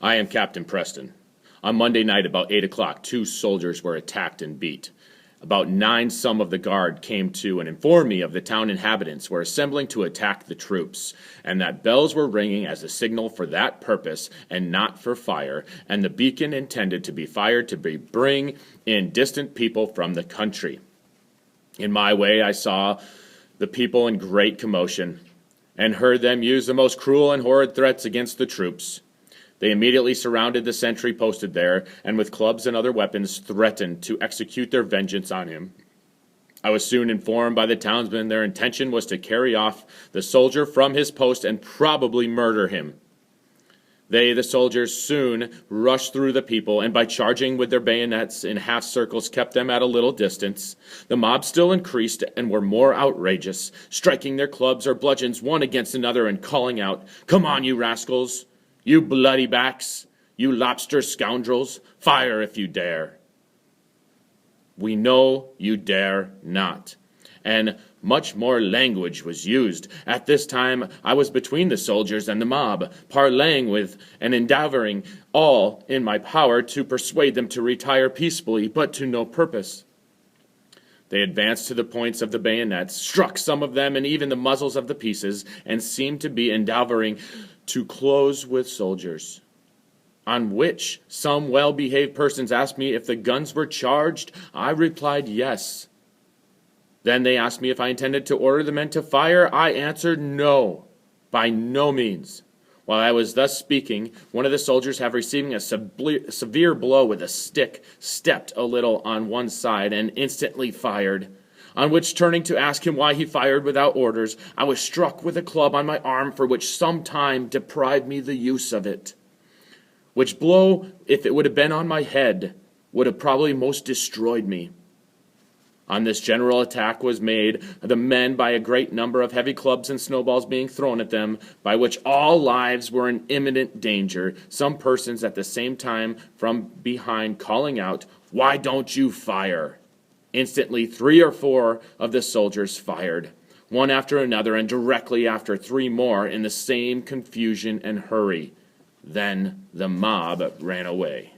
I am Captain Preston. On Monday night about 8 o'clock, 2 soldiers were attacked and beat. About 9 some of the guard came to and informed me of the town inhabitants were assembling to attack the troops, and that bells were ringing as a signal for that purpose and not for fire, and the beacon intended to be fired to bring in distant people from the country. In my way I saw the people in great commotion, and heard them use the most cruel and horrid threats against the troops. They immediately surrounded the sentry posted there, and with clubs and other weapons threatened to execute their vengeance on him. I was soon informed by the townsmen their intention was to carry off the soldier from his post and probably murder him. They, the soldiers, soon rushed through the people, and by charging with their bayonets in half circles kept them at a little distance. The mob still increased and were more outrageous, striking their clubs or bludgeons one against another and calling out, "Come on, you rascals! You bloody backs! You lobster scoundrels! Fire if you dare!" We know you dare not. And much more language was used. At this time I was between the soldiers and the mob, parleying with and endeavoring all in my power to persuade them to retire peacefully, but to no purpose. They advanced to the points of the bayonets, struck some of them and even the muzzles of the pieces, and seemed to be endeavoring to close with soldiers. On which some well-behaved persons asked me if the guns were charged. I replied yes. Then they asked me if I intended to order the men to fire. I answered no, by no means. While I was thus speaking, one of the soldiers, after receiving a severe blow with a stick, stepped a little on one side and instantly fired. On which, turning to ask him why he fired without orders, I was struck with a club on my arm for which some time deprived me the use of it. Which blow, if it would have been on my head, would have probably most destroyed me. On this general attack was made the men by a great number of heavy clubs and snowballs being thrown at them, by which all lives were in imminent danger, some persons at the same time from behind calling out, "Why don't you fire?" Instantly 3 or 4 of the soldiers fired, one after another, and directly after 3 more in the same confusion and hurry. Then the mob ran away.